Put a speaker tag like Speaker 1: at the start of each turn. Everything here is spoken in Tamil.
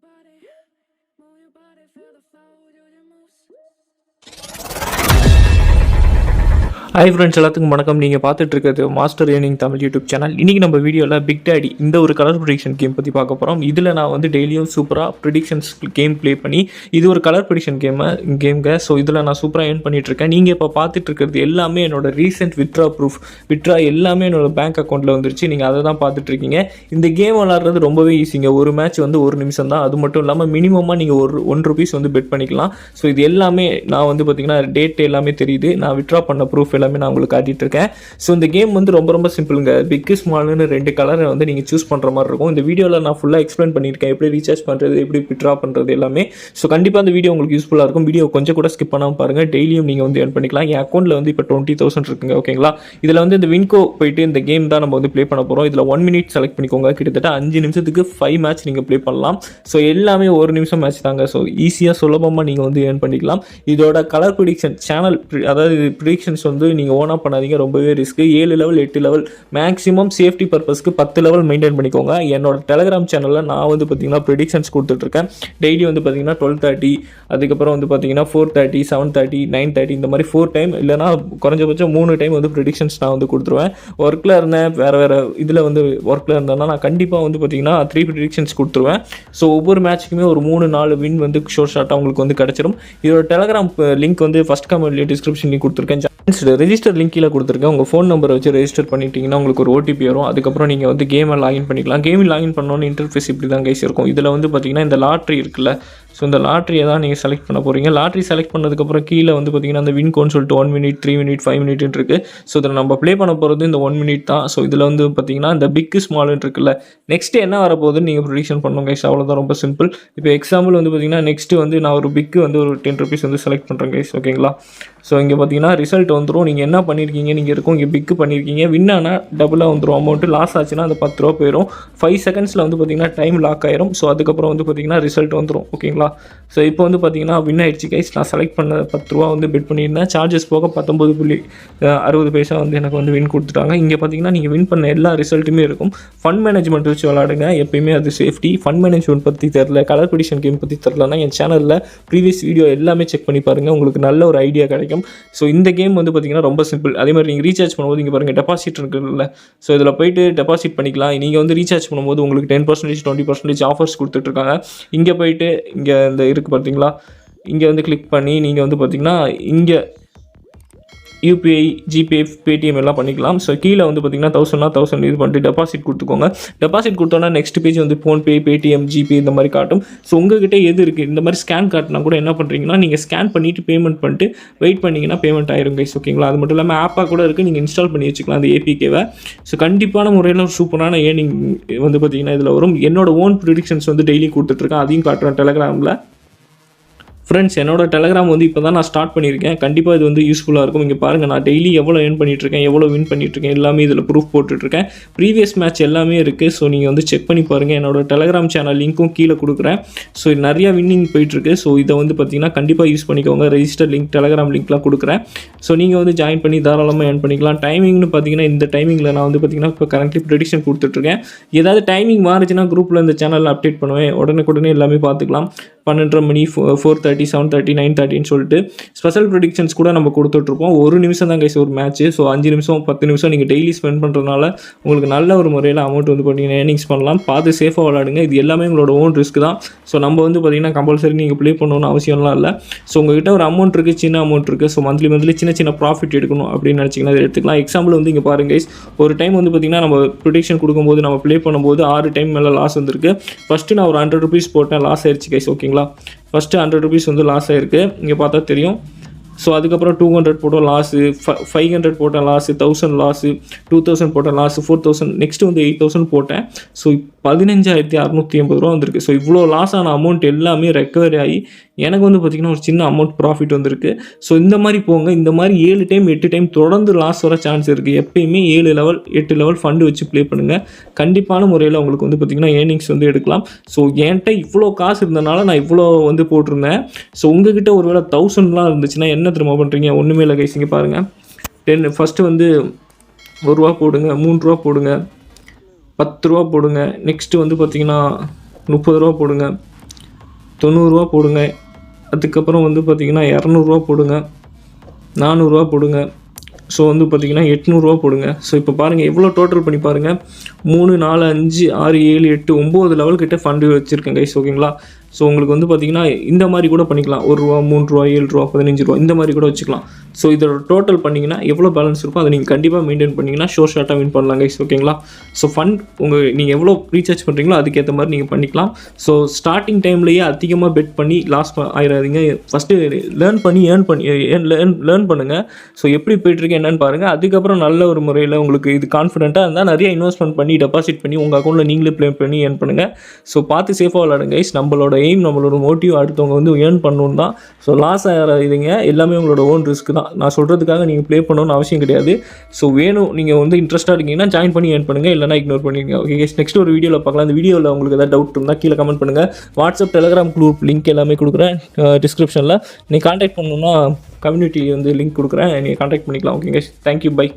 Speaker 1: your body, feel the flow, do your moves.
Speaker 2: Hi friends, எல்லாத்துக்கும் வணக்கம். நீங்கள் பார்த்துட்டு இருக்கிறது master earning Tamil YouTube channel. இன்றைக்கி நம்ம வீடியோவில் பிக் டேடி இந்த ஒரு கலர் ப்ரிடிக்ஷன் கேம் பற்றி பார்க்க போகிறோம். இதில் நான் வந்து டெய்லியும் சூப்பராக ப்ரிடிக்ஷன்ஸ் கேம் ப்ளே பண்ணி, இது ஒரு கலர் ப்ரிடிக்ஷன் கேம்ங்க. ஸோ இதில் நான் சூப்பராக ஏர்ன் பண்ணிகிட்ருக்கேன். நீங்கள் இப்போ பார்த்துட்டு இருக்கிறது எல்லாமே என்னோட ரீசெண்ட் வித்ட்ரா எல்லாமே என்னோடய பேங்க் அக்கௌண்ட்டில் வந்துருச்சு. நீங்கள் அதை தான் பார்த்துட்ருக்கீங்க. இந்த கேம் விளாட்றது ரொம்பவே ஈஸிங்க. ஒரு மேட்ச் வந்து ஒரு நிமிஷம் தான். அது மட்டும் இல்லாமல் மினிமமாக நீங்கள் ₹1 வந்து பெட் பண்ணிக்கலாம். ஸோ இது எல்லாமே நான் வந்து பார்த்திங்கன்னா டேட் எல்லாமே தெரியுது. நான் வித்ட்ரா பண்ண ப்ரூஃப் எல்லாமே நான் உங்களுக்கு காட்டிட்டு இருக்கேன். ஸோ இந்த கேம் வந்து ரொம்ப ரொம்ப சிம்பிளுங்க. பிக் ஸ்மால்னு 2 கலரை வந்து நீங்கள் சூஸ் பண்ணுற மாதிரி இருக்கும். இந்த வீடியோவில் நான் ஃபுல்லாக எக்ஸ்பிளைன் பண்ணியிருக்கேன், எப்படி ரீசார்ஜ் பண்ணுறது, எப்படி வித்ட்ரா பண்ணுறது எல்லாமே. ஸோ கண்டிப்பாக அந்த வீடியோ உங்களுக்கு யூஸ்ஃபுல்லாக இருக்கும். வீடியோ கொஞ்சம் கூட ஸ்கிப் பண்ணாமல் பாருங்கள். டெய்லியும் நீங்கள் வந்து ஏர்ன் பண்ணிக்கலாம். என் அக்கௌண்ட்டில் வந்து இப்போ 20,000 இருக்குங்க. ஓகேங்களா? இதில் வந்து இந்த வின்கோ போயிட்டு இந்த கேம் தான் நம்ம வந்து ப்ளே பண்ண போகிறோம். இதில் 1 மினிட் செலக்ட் பண்ணிக்கோங்க. கிட்டத்தட்ட 5 நிமிஷத்துக்கு 5 மேட்ச் நீங்கள் ப்ளே பண்ணலாம். ஸோ எல்லாமே 1 நிமிஷம் மேட்ச் தாங்க. ஸோ ஈஸியாக சுலபமாக நீங்கள் வந்து ஏர்ன் பண்ணிக்கலாம். இதோட கலர் ப்ரிடிக்ஷன் சேனல், அதாவது ப்ரிடிக்ஷன்ஸ் வந்து நீங்கள் ஓனாக பண்ணாதீங்க. ரொம்பவே risk. 7 level 8 level maximum safety பர்பஸ்க்கு 10 லெவல் மெயின்டைன் பண்ணிக்கோங்க. என்னோட டெலகிராம் சேனலில் நான் வந்து பார்த்தீங்கன்னா ப்ரிடிக்ஷன்ஸ் கொடுத்துட்ருக்கேன். டெய்லி வந்து பார்த்தீங்கன்னா 12:30, அதுக்கப்புறம் வந்து பார்த்தீங்கன்னா 4:30, 7:30, 9:30 இந்த மாதிரி 4 டைம், இல்லைனா குறைஞ்சபட்சம் 3 டைம் வந்து ப்ரிடிக்ஷன்ஸ் நான் வந்து கொடுத்துருவேன். ஒர்க்கில் இருந்தேன், வேறு இதில் வந்து ஒர்க்கில் இருந்தேன்னா நான் கண்டிப்பாக வந்து பார்த்தீங்கன்னா 3 ப்ரிடிக்ஷன்ஸ் கொடுத்துருவேன். ஸோ ஒவ்வொரு மேட்ச்சுக்குமே ஒரு 3-4 வின் வந்து ஷார்ட்டாக உங்களுக்கு வந்து கிடச்சிடும். இதோட டெலகிராம் லிங்க் வந்து ஃபஸ்ட் கமெண்ட்லேயே டிஸ்கிரிப்ஷன்லேயும் கொடுத்துருக்கேன். ரெஜிஸ்டர் லிங்க் கீழே கொடுத்துருக்கேன். உங்கள் ஃபோன் நம்பரை வச்சு ரெஜிஸ்டர் பண்ணிட்டீங்கன்னா உங்களுக்கு ஒரு OTP வரும். அதுக்கப்புறம் நீங்கள் வந்து கேமை லாகின் பண்ணிக்கலாம். கேமில் லாகின் பண்ணோன்னு இன்டர்ஃபேஸ் இப்படி தான் கைஸ் இருக்கும். இதில் வந்து பார்த்தீங்கன்னா இந்த லாட்ரி இருக்குல்ல, ஸோ இந்த லாட்ரியை தான் நீங்கள் செலக்ட் பண்ண போகிறீங்க. லாட்ரி செலக்ட் பண்ணதுக்கப்புறம் கீழே வந்து பார்த்தீங்கன்னா அந்த வின்கோன்னு சொல்லிட்டு 1 மினிட், 3 மினிட், 5 மினிட்னு இருக்குது. ஸோ இதில் நம்ம ப்ளே பண்ண போகிறது இந்த 1 மினிட் தான். ஸோ இதில் வந்து பார்த்தீங்கன்னா இந்த பிக் ஸ்மால்னு இருக்குல்ல, நெக்ஸ்ட்டு என்ன வரப்போகுதுன்னு நீங்கள் ப்ரிடிக்ஷன் பண்ணணும் கைஸ். அவ்வளோதான், ரொம்ப சிம்பிள். இப்போ எக்ஸாம்பிள் வந்து பார்த்தீங்கன்னா நெக்ஸ்ட்டு வந்து நான் ஒரு பிக்கு வந்து ஒரு ₹10 வந்து செலக்ட் பண்ணுறேன் கைஸ். ஓகேங்களா? ஸோ இங்கே பார்த்தீங்கன்னா ரிசல்ட் வந்துடும். நீங்கள் என்ன பண்ணியிருக்கீங்க, நீங்கள் இருக்கும் இங்கே பிக்கு பண்ணியிருக்கீங்க. வின் ஆனால் டபுளாக வந்துடும் அமௌண்ட்டு. லாஸ் ஆச்சுன்னா அந்த ₹10 போயிடும். 5 செகண்ட்ஸில் வந்து பார்த்தீங்கன்னா டைம் லாக் ஆயிரும். ஸோ அதுக்கப்புறம் வந்து பார்த்தீங்கன்னா ரிசல்ட் வந்துடும். ஓகேங்களா? ஸோ இப்போ வந்து பார்த்தீங்கன்னா வின் ஆயிடுச்சு கைஸ். நான் செலக்ட் பண்ண ₹10 வந்து பெட் பண்ணியிருந்தேன். சார்ஜஸ் போக 19.60 வந்து எனக்கு வந்து வின் கொடுத்துட்டாங்க. இங்கே பார்த்தீங்கன்னா நீங்கள் வின் பண்ண எல்லா ரிசல்ட்டுமே இருக்கும். ஃபண்ட் மேனேஜ்மெண்ட் வச்சு விளாடுங்க. எப்பயுமே அது சேஃப்டி. ஃபண்ட் மேனேஜ்மெண்ட் பற்றி தெரில, கலர் ப்ரிடிக்ஷன் கேம் பற்றி தெரிலனா என் சேனலில் ப்ரீவியஸ் வீடியோ எல்லாமே செக் பண்ணி பாருங்கள். உங்களுக்கு நல்ல ஒரு ஐடியா கிடைக்கும். ஸோ இந்த கேம் வந்து பார்த்தீங்கன்னா ரொம்ப சிம்பிள். அதே மாதிரி நீங்கள் ரீசார்ஜ் பண்ணும்போது இங்கே பாருங்கள் டெபாசிட் இருக்குல்ல, ஸோ இதில் போய்ட்டு டெபாசிட் பண்ணிக்கலாம். நீங்கள் வந்து ரீசார்ஜ் பண்ணும்போது உங்களுக்கு 10%, 20% ஆஃபர்ஸ் கொடுத்துட்ருக்காங்க. இங்கே போய்ட்டு இங்கே இந்த இருக்குது பார்த்தீங்களா, இங்கே வந்து கிளிக் பண்ணி நீங்கள் வந்து பார்த்தீங்கன்னா இங்கே UPI, GPay, Paytm எல்லாம் பண்ணிக்கலாம். ஸோ கீழே வந்து பார்த்தீங்கன்னா 1000 இது பண்ணிட்டு டெபாசிட் கொடுத்துக்கோங்க. டெபாசிட் கொடுத்தோன்னா நெக்ஸ்ட் பேஜ் வந்து ஃபோன்பே, Paytm, GPay இந்த மாதிரி காட்டும். ஸோ உங்ககிட்ட எது இருக்குது, இந்த மாதிரி ஸ்கேன் காட்டினா கூட என்ன பண்ணுறீங்கன்னா நீங்கள் ஸ்கேன் பண்ணிவிட்டு பேமெண்ட் பண்ணிட்டு வெயிட் பண்ணிங்கன்னா பேமெண்ட் ஆயிரும் கைஸ். ஓகேங்களா? அது மட்டும் இல்லாமல் ஆப்பாக கூட இருக்குது, நீங்கள் இன்ஸ்டால் பண்ணி வச்சுக்கலாம் அந்த APKவை. ஸோ கண்டிப்பான முறையில் ஒரு சூப்பரான ஏர்னிங் வந்து பார்த்தீங்கன்னா இதில் வரும். என்னோட ஓன் ப்ரிடிக்ஷன்ஸ் வந்து டெய்லி கொடுத்துட்ருக்கேன், அதையும் காட்டுறேன் டெலகிராமில். ஃப்ரெண்ட்ஸ், என்னோட டெலகிராம் வந்து இப்போ தான் நான் ஸ்டார்ட் பண்ணியிருக்கேன். கண்டிப்பாக இது வந்து யூஸ்ஃபுல்லாக இருக்கும். இங்கே பாருங்கள், நான் டெய்லி எவ்வளோ ஏர்ன் பண்ணிகிட்ருக்கேன், எவ்வளோ வின் பண்ணிகிட்ருக்கேன் எல்லாமே இதில் ப்ரூஃப் போட்டுட்ருக்கேன். ப்ரீவியஸ் மேட்ச் எல்லாமே இருக்குது. ஸோ நீங்கள் வந்து செக் பண்ணி பாருங்கள். என்னோட டெலகிராம் சேனல் லிங்க்கும் கீழே கொடுக்குறேன். ஸோ நிறையா வின்னிங் போயிட்டுருக்கு. ஸோ இதை வந்து பார்த்தீங்கன்னா கண்டிப்பாக யூஸ் பண்ணிக்கோங்க. ரெஜிஸ்டர் லிங்க், டெலகிராம் லிங்க்லாம் கொடுக்குறேன். ஸோ நீங்கள் வந்து ஜாயின் பண்ணி தாராளமாக ஏர்ன் பண்ணிக்கலாம். டைமிங்னு பார்த்தீங்கன்னா இந்த டைமிங்கில் நான் வந்து பார்த்தீங்கன்னா இப்போ கரண்ட்லி ப்ரெடிக்ஷன் கொடுத்துட்ருக்கேன். ஏதாவது டைமிங் மாறிச்சுன்னா குரூப்பில் இந்த சேனலில் அப்டேட் பண்ணுவேன். உடனே எல்லாமே பார்த்துக்கலாம். 12:30 மணி, 4:30, 7:30, 9:30 சொல்லிட்டு ஸ்பெஷல் ப்ரிடிக்ஷன்ஸ் கூட நம்ம கொடுத்துட்ருப்போம். 1 நிமிஷம் தான் கைஸ் ஒரு மேட்ச்சு. ஸோ 5 நிமிஷம் 10 நிமிஷம் நீங்கள் டெய்லி ஸ்பெண்ட் பண்ணுறதுனால உங்களுக்கு நல்ல ஒரு முறையில் அமௌண்ட் வந்து பார்த்தீங்கன்னா ஏர்னிங்ஸ் பண்ணலாம். பார்த்து சேஃபாக விளாடுங்க. இது எல்லாமே உங்களோட ஓன் ரிஸ்க் தான். ஸோ நம்ம வந்து பார்த்தீங்கன்னா கம்பல்சரி நீங்கள் ப்ளே பண்ணணும்னு அவசியம்லாம் இல்லை. ஸோ உங்கள்கிட்ட ஒரு அமௌண்ட் இருக்குது, சின்ன அமௌண்ட் இருக்குது. ஸோ மந்த்லி சின்ன ப்ராஃபிட் எடுக்கணும் அப்படின்னு நினச்சிங்கன்னா அதை எடுத்துக்கலாம். எக்ஸாம்பிள் வந்து இங்கே பாருங்க கைஸ், ஒரு டைம் வந்து பார்த்தீங்கன்னா நம்ம ப்ரிடிக்ஷன் கொடுக்கும்போது நம்ம ப்ளே பண்ணும்போது 6 டைம் மேலே லாஸ் வந்திருக்கு. ஃபஸ்ட்டு நான் ஒரு ₹100 போட்டேன், லாஸ் ஆயிடுச்சு கைஸ். ஓகேங்களா? ஃபஸ்ட்டு ₹100 வந்து லாஸ் ஆகிருக்கு, இங்கே பார்த்தா தெரியும். ஸோ அதுக்கப்புறம் 200 போட்டோம் லாஸு, 500 போட்டேன் லாஸு, 1000 லாஸு, 2000 போட்டேன் லாஸு, 4000, நெக்ஸ்ட்டு வந்து 8000 போட்டேன். ஸோ 15,680 வந்திருக்கு. ஸோ இவ்வளோ லாஸ் ஆன அமௌண்ட் எல்லாமே ரெக்கவரி ஆகி எனக்கு வந்து பார்த்திங்கன்னா ஒரு சின்ன அமௌண்ட் ப்ராஃபிட் வந்திருக்கு. ஸோ இந்த மாதிரி போங்க. இந்த மாதிரி 7 டைம் 8 டைம் தொடர்ந்து லாஸ் வர சான்ஸ் இருக்குது. எப்பயுமே 7 லெவல் 8 லெவல் ஃபண்டு வச்சு ப்ளே பண்ணுங்கள். கண்டிப்பான முறையில் உங்களுக்கு வந்து பார்த்திங்கன்னா ஏர்னிங்ஸ் வந்து எடுக்கலாம். ஸோ என்கிட்ட இவ்வளோ காசு இருந்தனால நான் இவ்வளோ வந்து போட்டிருந்தேன். ஸோ உங்ககிட்ட ஒரு வேளை 1000லாம் இருந்துச்சுன்னா என்ன திரும்ப பண்ணுறீங்க? ஒன்றுமே இல்லை கைஸ். இங்கே பாருங்கள், ஃபஸ்ட்டு வந்து ₹1 போடுங்க, ₹3 போடுங்க, ₹10 போடுங்க. நெக்ஸ்ட்டு வந்து பார்த்திங்கன்னா ₹30 போடுங்க, 90 போடுங்க. அதுக்கப்புறம் வந்து பார்த்திங்கன்னா 200 போடுங்க, 400 போடுங்க. ஸோ வந்து பார்த்திங்கன்னா 800 போடுங்க. ஸோ இப்போ பாருங்கள் எவ்வளோ டோட்டல் பண்ணி பாருங்கள். 3, 4, 5, 6, 7, 8, 9 லெவல் கிட்ட ஃபண்டு வச்சுருக்கேன் கைஸ். ஓகேங்களா? ஸோ உங்களுக்கு வந்து பார்த்திங்கன்னா இந்த மாதிரி கூட பண்ணிக்கலாம். ₹1, ₹3, ₹7, ₹15 இந்த மாதிரி கூட வச்சுக்கலாம். ஸோ இதோட டோட்டல் பண்ணிங்கன்னா எவ்வளோ பேலன்ஸ் இருக்கும் அதை நீங்கள் கண்டிப்பாக மெயின்டைன் பண்ணிங்கன்னா ஷார்ட்டாக வின் பண்ணலாம் கைஸ். ஓகேங்களா? ஸோ ஃபண்ட் நீங்கள் எவ்வளோ ரீசார்ஜ் பண்ணுறீங்களோ அதுக்கேற்ற மாதிரி நீங்கள் பண்ணிக்கலாம். ஸோ ஸ்டார்டிங் டைம்லேயே அதிகமாக பெட் பண்ணி லாஸ் ஆயிடாதீங்க. ஃபஸ்ட்டு லேர்ன் பண்ணுங்கள். ஸோ எப்படி போய்ட்டுருக்கு என்னென்னு பாருங்கள். அதுக்கப்புறம் நல்ல ஒரு முறையில் உங்களுக்கு இது கான்ஃபிடென்ட்டாக இருந்தால் நிறைய இன்வெஸ்ட்மெண்ட் பண்ணி டெபாசிட் பண்ணி உங்கள் அக்கௌண்ட்டில் நீங்களே ப்ளே பண்ணி ஏர்ன் பண்ணுங்கள். ஸோ பார்த்து சேஃபாக விளாடுங்க கைஸ். நம்மளோட எய்ம், நம்மளோட மோட்டிவ் அடுத்தவங்க வந்து ஏர்ன் பண்ணணும் தான். ஸோ லாஸ் ஆகாதீங்க. எல்லாமே உங்களோட ஓன் ரிஸ்க் தான். நான் சொல்கிறதுக்காக நீங்கள் ப்ளே பண்ணணும்னு அவசியம் கிடையாது. ஸோ வேணும் நீங்கள் வந்து இன்ட்ரெஸ்ட்டாக இருக்கீங்கன்னா ஜாயின் பண்ணி ஏர்ன் பண்ணுங்கள், இல்லைனா இக்னோர் பண்ணிடுங்க. ஓகே கைஸ், நெக்ஸ்ட் ஒரு வீடியோவில் பார்க்கலாம். அந்த வீடியோவில் உங்களுக்கு ஏதாவது டவுட் இருந்தால் கீழே கமெண்ட் பண்ணுங்கள். வாட்ஸ்அப், டெலிகிராம் குரூப் லிங்க் எல்லாமே கொடுக்குறேன் டிஸ்கிரிப்ஷனில். நீங்கள் கான்டாக்ட் பண்ணணுன்னா கம்யூனிட்டி வந்து லிங்க் கொடுக்குறேன், நீங்கள் கான்டாக்ட் பண்ணிக்கலாம். Okay guys, thank you, by.